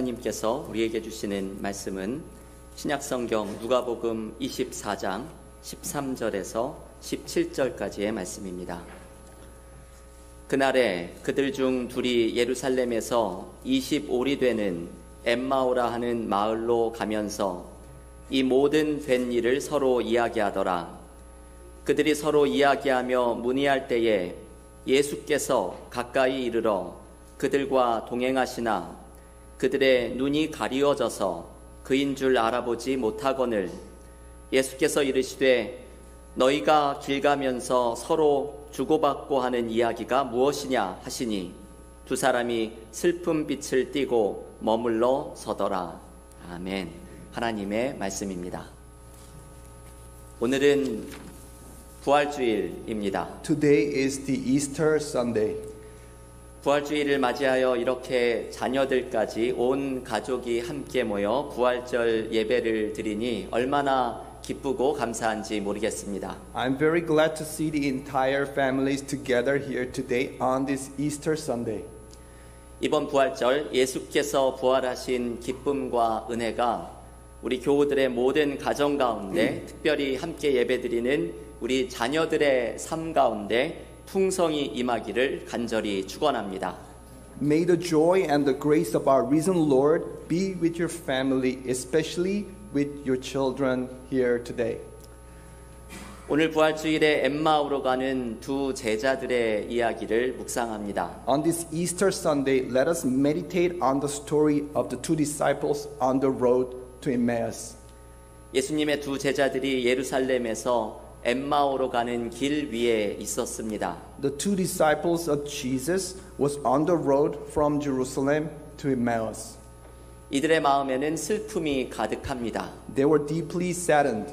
하나님께서 우리에게 주시는 말씀은 신약성경 누가복음 24장 13절에서 17절까지의 말씀입니다. 그날에 그들 중 둘이 예루살렘에서 25리 되는 엠마오라 하는 마을로 가면서 이 모든 된 일을 서로 이야기하더라. 그들이 서로 이야기하며 문의할 때에 예수께서 가까이 이르러 그들과 동행하시나 그들의 눈이 가리워져서 그인 줄 알아보지 못하거늘 예수께서 이르시되 너희가 길 가면서 서로 주고받고 하는 이야기가 무엇이냐 하시니 두 사람이 슬픈 빛을 띠고 머물러 서더라. 아멘. 하나님의 말씀입니다. 오늘은 부활주일입니다. Today is the Easter Sunday. 부활주일을 맞이하여 이렇게 자녀들까지 온 가족이 함께 모여 부활절 예배를 드리니 얼마나 기쁘고 감사한지 모르겠습니다. I'm very glad to see the entire families together here today on this Easter Sunday. 이번 부활절 예수께서 부활하신 기쁨과 은혜가 우리 교우들의 모든 가정 가운데 특별히 함께 예배드리는 우리 자녀들의 삶 가운데 풍성히 임하기를 간절히 축원합니다. May the joy and the grace of our risen Lord be with your family, especially with your children here today. 오늘 부활주일에 엠마오로 가는 두 제자들의 이야기를 묵상합니다. On this Easter Sunday, let us meditate on the story of the two disciples on the road to Emmaus. 예수님의 두 제자들이 예루살렘에서 엠마오로 가는 길 위에 있었습니다. The two disciples of Jesus was on the road from Jerusalem to Emmaus. 이들의 마음에는 슬픔이 가득합니다. They were deeply saddened.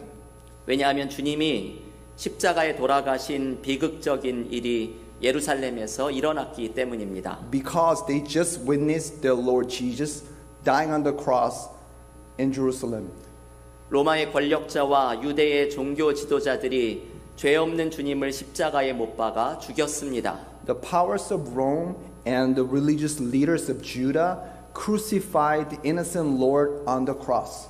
왜냐하면 주님이 십자가에 돌아가신 비극적인 일이 예루살렘에서 일어났기 때문입니다. Because they just witnessed their Lord Jesus dying on the cross in Jerusalem. 로마의 권력자와 유대의 종교 지도자들이 죄 없는 주님을 십자가에 못 박아 죽였습니다. The powers of Rome and the religious leaders of Judah crucified the innocent Lord on the cross.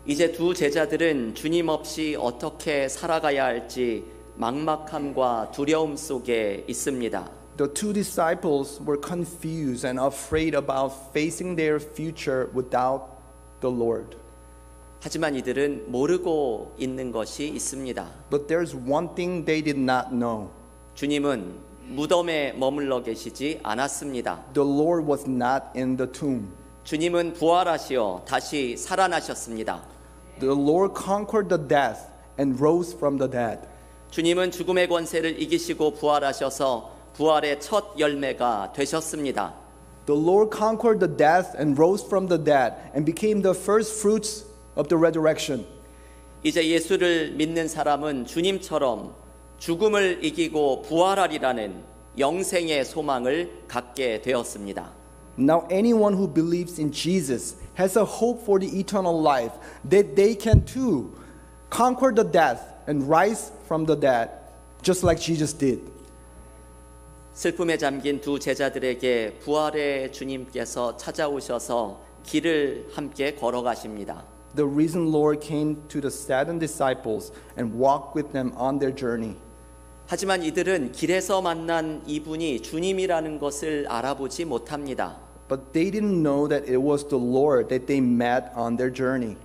이제 두 제자들은 주님 없이 어떻게 살아가야 할지 막막함과 두려움 속에 있습니다. The two disciples were confused and afraid about facing their future without the Lord. 하지만 이들은 모르고 있는 것이 있습니다. But there's one thing they did not know. 주님은 무덤에 머물러 계시지 않았습니다. The Lord was not in the tomb. 주님은 부활하시어 다시 살아나셨습니다. The Lord conquered the death and rose from the dead. 주님은 죽음의 권세를 이기시고 부활하셔서 부활의 첫 열매가 되셨습니다. The Lord conquered the death and rose from the dead and became the first fruits of the resurrection. 이제 예수를 믿는 사람은 주님처럼 죽음을 이기고 부활하리라는 영생의 소망을 갖게 되었습니다. Now anyone who believes in Jesus has a hope for the eternal life, that they can too conquer the death and rise from the dead, just like Jesus did. 슬픔에 잠긴 두 제자들에게 부활의 주님께서 찾아오셔서 길을 함께 걸어가십니다. The risen Lord came to the saddened disciples and walked with them on their journey. 하지만 이들은 길에서 만난 이분이 주님이라는 것을 알아보지 못합니다. But they didn't know that it was the Lord that they met on their journey.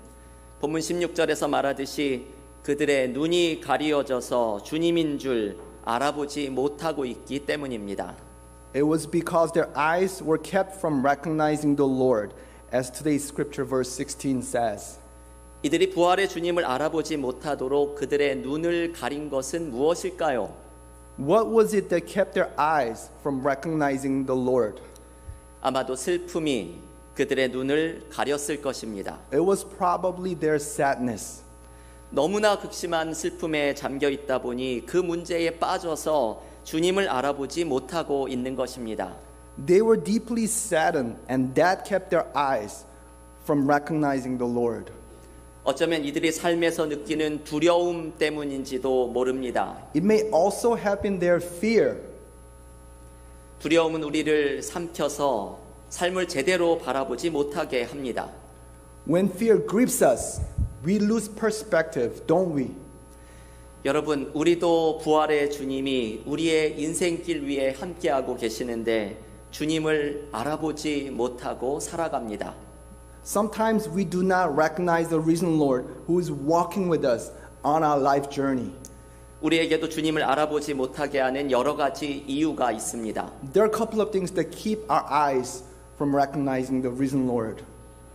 본문 16절에서 말하듯이 그들의 눈이 가리워져서 주님인 줄 알아보지 못하고 있기 때문입니다. It was because their eyes were kept from recognizing the Lord, as today's scripture verse 16 says. 이들이 부활의 주님을 알아보지 못하도록 그들의 눈을 가린 것은 무엇일까요? What was it that kept their eyes from recognizing the Lord? 아마도 슬픔이 그들의 눈을 가렸을 것입니다. It was probably their sadness. 너무나 극심한 슬픔에 잠겨 있다 보니 그 문제에 빠져서 주님을 알아보지 못하고 있는 것입니다. They were deeply saddened, and that kept their eyes from recognizing the Lord. 어쩌면 이들이 삶에서 느끼는 두려움 때문인지도 모릅니다. It may also have been their fear. 두려움은 우리를 삼켜서 삶을 제대로 바라보지 못하게 합니다. When fear grips us, we lose perspective, don't we? 여러분, 우리도 부활의 주님이 우리의 인생길 위에 함께하고 계시는데 주님을 알아보지 못하고 살아갑니다. Sometimes we do not recognize the risen Lord who is walking with us on our life journey. 우리에게도 주님을 알아보지 못하게 하는 여러 가지 이유가 있습니다. There are a couple of things that keep our eyes from recognizing the risen Lord.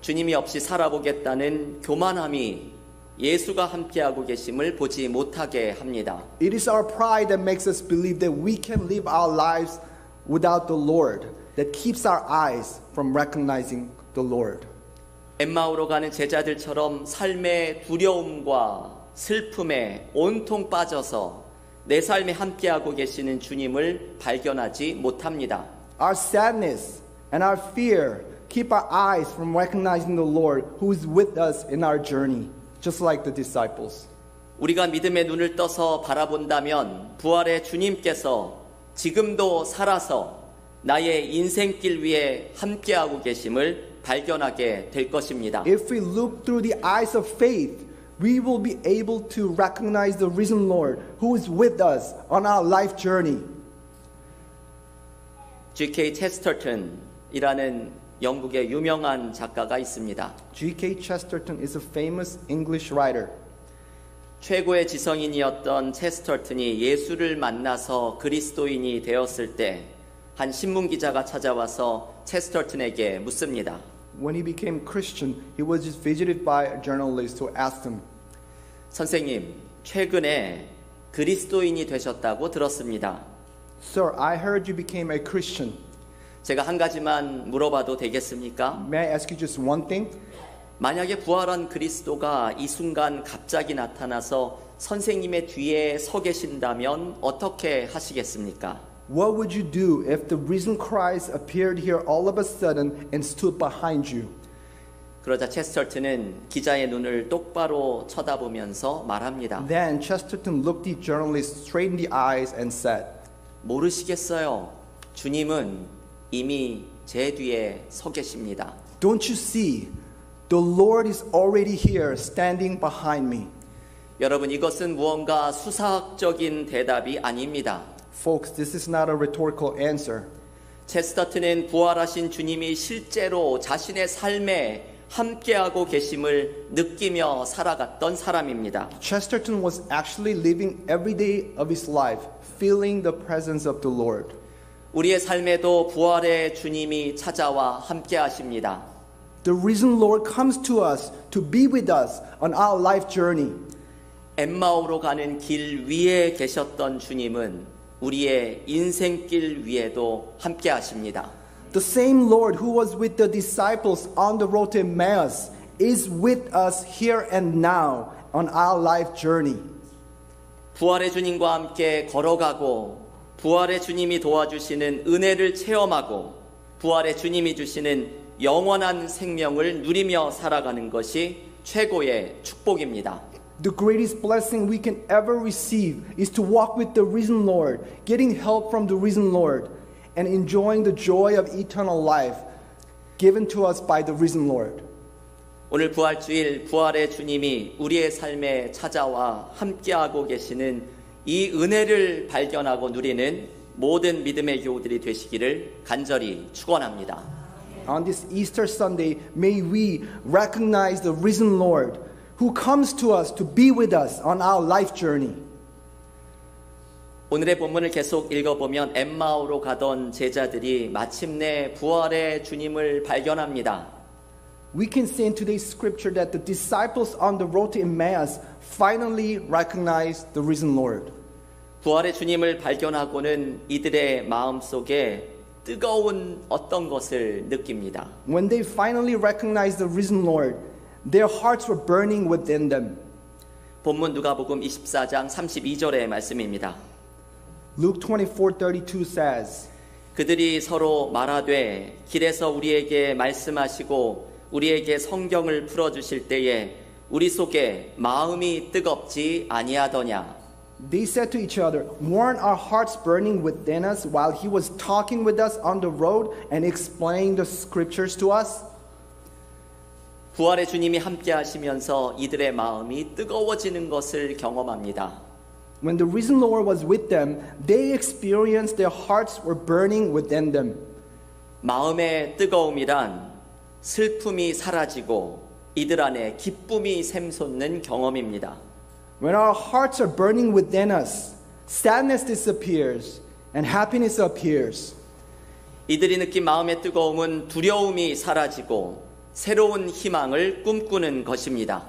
주님이 없이 살아보겠다는 교만함이 예수가 함께하고 계심을 보지 못하게 합니다. It is our pride that makes us believe that we can live our lives without the Lord, that keeps our eyes from recognizing the Lord. 엠마오로 가는 제자들처럼 삶의 두려움과 슬픔에 온통 빠져서 내 삶에 함께하고 계시는 주님을 발견하지 못합니다. Our sadness and our fear keep our eyes from recognizing the Lord who is with us in our journey, just like the disciples. 우리가 믿음의 눈을 떠서 바라본다면 부활의 주님께서 지금도 살아서 나의 인생길 위에 함께하고 계심을 발견하게 될 것입니다. If we look through the eyes of faith, we will be able to recognize the risen Lord who is with us on our life journey. G.K. 체스터턴이라는 영국의 유명한 작가가 있습니다. G.K. Chesterton is a famous English writer. 최고의 지성인이었던 체스터턴이 예수를 만나서 그리스도인이 되었을 때 한 신문 기자가 찾아와서 체스터턴에게 묻습니다. When he became Christian, he was just visited by a journalist who asked him, 선생님, 최근에 그리스도인이 되셨다고 들었습니다. Sir, I heard you became a Christian. 제가 한 가지만 물어봐도 되겠습니까? May I ask you just one thing? 만약에 부활한 그리스도가 이 순간 갑자기 나타나서 선생님의 뒤에 서 계신다면 어떻게 하시겠습니까? What would you do if the risen Christ appeared here all of a sudden and stood behind you? 그러자 체스터튼은 기자의 눈을 똑바로 쳐다보면서 말합니다. Then Chesterton looked the journalist straight in the eyes and said, 모르시겠어요. 주님은 이미 제 뒤에 서 계십니다. Don't you see? The Lord is already here standing behind me. 여러분, 이것은 무언가 수사학적인 대답이 아닙니다. Folks, this is not a rhetorical answer. 체스터튼은 부활하신 주님이 실제로 자신의 삶에 함께하고 계심을 느끼며 살아갔던 사람입니다. Chesterton was actually living every day of his life, feeling the presence of the Lord. 우리의 삶에도 부활의 주님이 찾아와 함께하십니다. The risen Lord comes to us to be with us on our life journey. 엠마오로 가는 길 위에 계셨던 주님은 우리의 인생길 위에도 함께하십니다. The same Lord who was with the disciples on the road to Emmaus is with us here and now on our life journey. 부활의 주님과 함께 걸어가고 부활의 주님이 도와주시는 은혜를 체험하고 부활의 주님이 주시는 영원한 생명을 누리며 살아가는 것이 최고의 축복입니다. The greatest blessing we can ever receive is to walk with the risen Lord, getting help from the risen Lord, and enjoying the joy of eternal life given to us by the risen Lord. 오늘 부활주일 부활의 주님이 우리의 삶에 찾아와 함께하고 계시는 이 은혜를 발견하고 누리는 모든 믿음의 교우들이 되시기를 간절히 축원합니다. On this Easter Sunday, may we recognize the risen Lord who comes to us to be with us on our life journey. 오늘의 본문을 계속 읽어보면 엠마오로 가던 제자들이 마침내 부활의 주님을 발견합니다. We can see in today's scripture that the disciples on the road to Emmaus finally recognized the risen Lord. 부활의 주님을 발견하고는 이들의 마음속에 뜨거운 어떤 것을 느낍니다. When they finally recognized the risen Lord, their hearts were burning within them. 본문 누가복음 24장 32절의 말씀입니다. Luke 24:32 says, 그들이 서로 말하되 길에서 우리에게 말씀하시고 우리에게 성경을 풀어주실 때에 우리 속에 마음이 뜨겁지 아니하더냐. They said to each other, weren't our hearts burning within us while he was talking with us on the road and explaining the scriptures to us? 부활의 주님이 함께 하시면서 이들의 마음이 뜨거워지는 것을 경험합니다. When the risen Lord was with them, they experienced their hearts were burning within them. 마음의 뜨거움이란 슬픔이 사라지고 이들 안에 기쁨이 샘솟는 경험입니다. When our hearts are burning within us, sadness disappears and happiness appears. 이들이 느낀 마음의 뜨거움은 두려움이 사라지고 새로운 희망을 꿈꾸는 것입니다.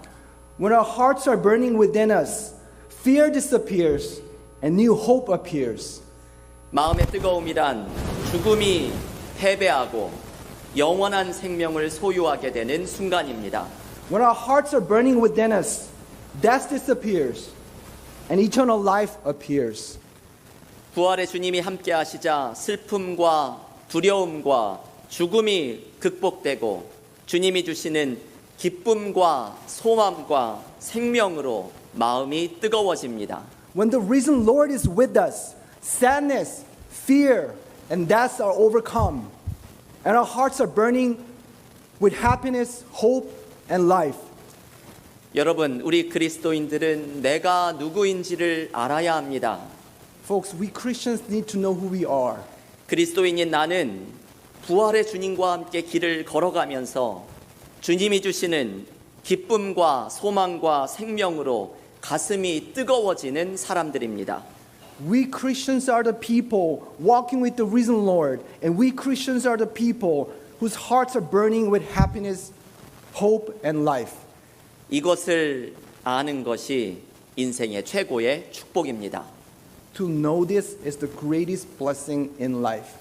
When our hearts are burning within us, fear disappears and new hope appears. 마음의 뜨거움이란 죽음이 패배하고 영원한 생명을 소유하게 되는 순간입니다. When our hearts are burning within us, death disappears and eternal life appears. 부활의 주님이 함께 하시자 슬픔과 두려움과 죽음이 극복되고 주님이 주시는 기쁨과 소망과 생명으로 마음이 뜨거워집니다. When the risen Lord is with us, sadness, fear, and death are overcome, and our hearts are burning with happiness, hope, and life. 여러분, 우리 그리스도인들은 내가 누구인지를 알아야 합니다. Folks, we Christians need to know who we are. 그리스도인인 나는 부활의 주님과 함께 길을 걸어가면서 주님이 주시는 기쁨과 소망과 생명으로 가슴이 뜨거워지는 사람들입니다. We Christians are the people walking with the risen Lord, and we Christians are the people whose hearts are burning with happiness, hope, and life. 이것을 아는 것이 인생의 최고의 축복입니다. To know this is the greatest blessing in life.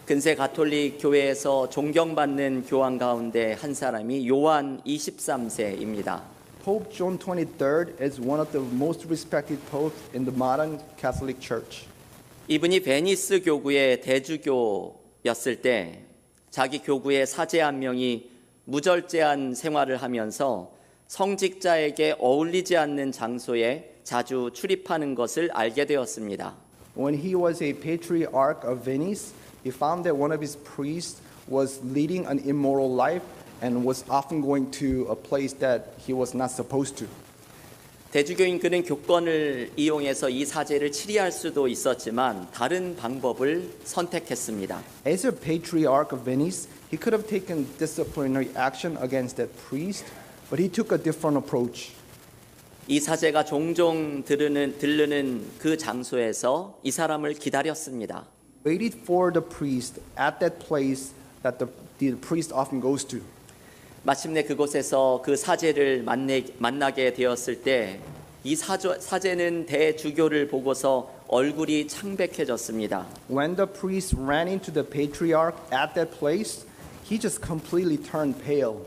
근세 가톨릭 교회에서 존경받는 교황 가운데 한 사람이 요한 23세입니다. Pope John XXIII is one of the most respected popes in the modern Catholic Church. 이분이 베니스 교구의 대주교였을 때 자기 교구의 사제 한 명이 무절제한 생활을 하면서 성직자에게 어울리지 않는 장소에 자주 출입하는 것을 알게 되었습니다. When he was a patriarch of Venice, he found that one of his priests was leading an immoral life and was often going to a place that he was not supposed to. 대주교인 그는 교권을 이용해서 이 사제를 치리할 수도 있었지만 다른 방법을 선택했습니다. As a patriarch of Venice, he could have taken disciplinary action against that priest, but he took a different approach. 이 사제가 종종 들르는 그 장소에서 이 사람을 기다렸습니다. Waited for the priest at that place that the priest often goes to. 마침내 그곳에서 그 사제를 만나게 되었을 때 이 사제는 대주교를 보고서 얼굴이 창백해졌습니다. When the priest ran into the patriarch at that place, he just completely turned pale.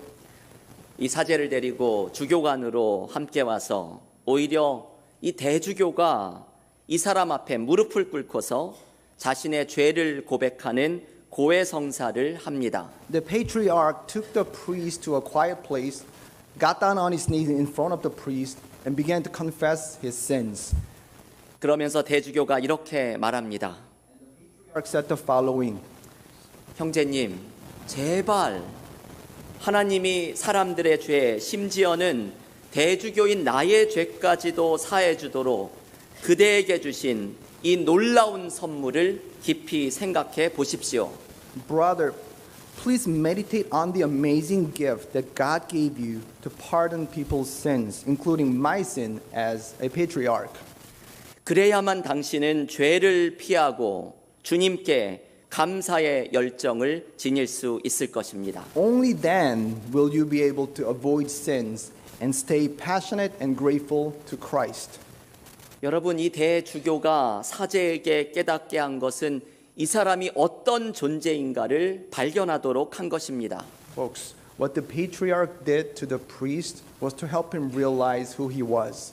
이 사제를 데리고 주교관으로 함께 와서 오히려 이 대주교가 이 사람 앞에 무릎을 꿇고서 자신의 죄를 고백하는 고해성사를 합니다. The patriarch took the priest to a quiet place, got down on his knees in front of the priest, and began to confess his sins. 그러면서 대주교가 이렇게 말합니다. The patriarch said the following, 형제님, 제발 하나님이 사람들의 죄, 심지어는 대주교인 나의 죄까지도 사해 주도록 그대에게 주신 이 놀라운 선물을 깊이 생각해 보십시오. Brother, please meditate on the amazing gift that God gave you to pardon people's sins, including my sin as a patriarch. 그래야만 당신은 죄를 피하고 주님께 감사의 열정을 지닐 수 있을 것입니다. Only then will you be able to avoid sins and stay passionate and grateful to Christ. 여러분, 이 대주교가 사제에게 깨닫게 한 것은 이 사람이 어떤 존재인가를 발견하도록 한 것입니다. Folks, what the patriarch did to the priest was to help him realize who he was.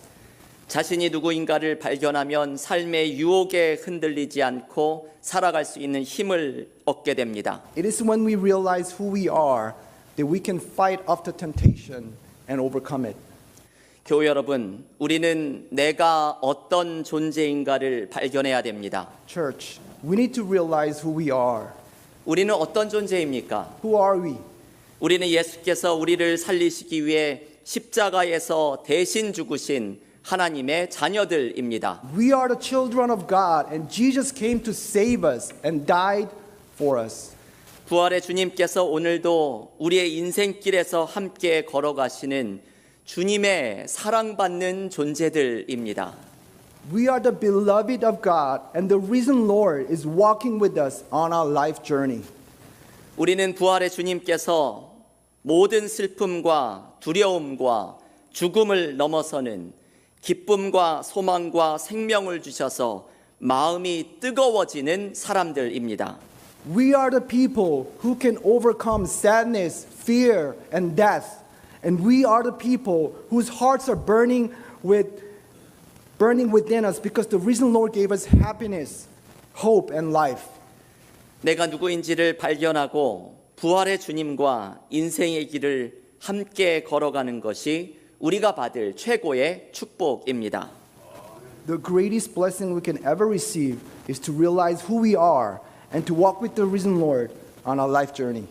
자신이 누구인가를 발견하면 삶의 유혹에 흔들리지 않고 살아갈 수 있는 힘을 얻게 됩니다. It is when we realize who we are that we can fight off the temptation and overcome it. 교회 여러분, 우리는 내가 어떤 존재인가를 발견해야 됩니다. Church, we need to realize who we are. 우리는 어떤 존재입니까? Who are we? 우리는 예수께서 우리를 살리시기 위해 십자가에서 대신 죽으신 하나님의 자녀들입니다. We are the children of God, and Jesus came to save us and died for us. 부활의 주님께서 오늘도 우리의 인생길에서 함께 걸어가시는 주님의 사랑받는 존재들입니다. We are the beloved of God, and the risen Lord is walking with us on our life journey. 우리는 부활의 주님께서 모든 슬픔과 두려움과 죽음을 넘어서는 기쁨과 소망과 생명을 주셔서 마음이 뜨거워지는 사람들입니다. We are the people who can overcome sadness, fear, and death. And we are the people whose hearts are burning within us because the risen Lord gave us happiness, hope, and life. 내가 누구인지를 발견하고 부활의 주님과 인생의 길을 함께 걸어가는 것이 우리가 받을 최고의 축복입니다. The greatest blessing we can ever receive is to realize who we are and to walk with the risen Lord on our life journey.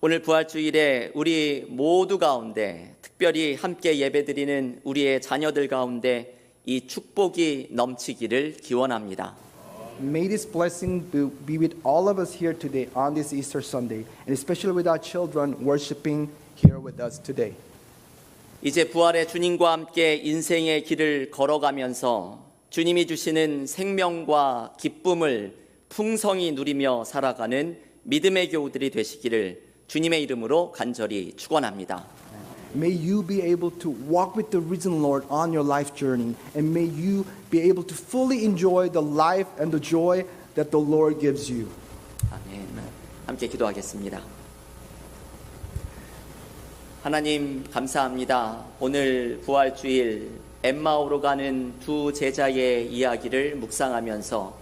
오늘 부활주일에 우리 모두 가운데 특별히 함께 예배드리는 우리의 자녀들 가운데 이 축복이 넘치기를 기원합니다. May this blessing be with all of us here today on this Easter Sunday, and especially with our children worshiping here with us today. 이제 부활의 주님과 함께 인생의 길을 걸어가면서 주님이 주시는 생명과 기쁨을 풍성히 누리며 살아가는 믿음의 교우들이 되시기를 주님의 이름으로 간절히 축원합니다. May you be able to walk with the risen Lord on your life journey, and may you be able to fully enjoy the life and the joy that the Lord gives you. 아멘. 함께 기도하겠습니다. 하나님 감사합니다. 오늘 부활주일 엠마오로 가는 두 제자의 이야기를 묵상하면서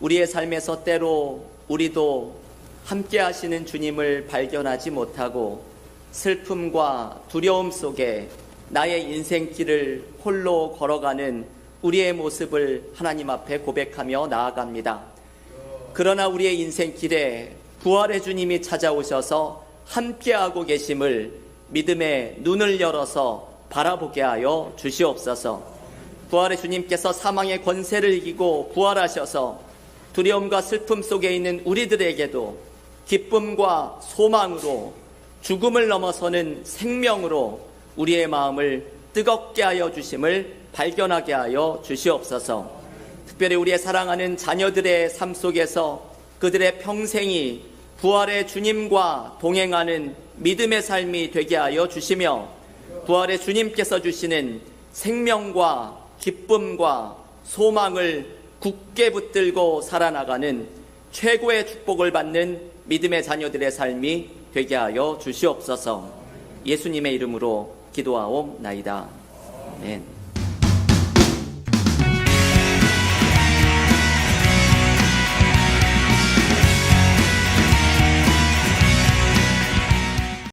우리의 삶에서 때로 우리도 함께 하시는 주님을 발견하지 못하고 슬픔과 두려움 속에 나의 인생길을 홀로 걸어가는 우리의 모습을 하나님 앞에 고백하며 나아갑니다. 그러나 우리의 인생길에 부활의 주님이 찾아오셔서 함께하고 계심을 믿음의 눈을 열어서 바라보게 하여 주시옵소서. 부활의 주님께서 사망의 권세를 이기고 부활하셔서 두려움과 슬픔 속에 있는 우리들에게도 기쁨과 소망으로 죽음을 넘어서는 생명으로 우리의 마음을 뜨겁게 하여 주심을 발견하게 하여 주시옵소서. 특별히 우리의 사랑하는 자녀들의 삶 속에서 그들의 평생이 부활의 주님과 동행하는 믿음의 삶이 되게 하여 주시며 부활의 주님께서 주시는 생명과 기쁨과 소망을 굳게 붙들고 살아나가는 최고의 축복을 받는 믿음의 자녀들의 삶이 되게 하여 주시옵소서. 예수님의 이름으로 기도하옵나이다. 아멘.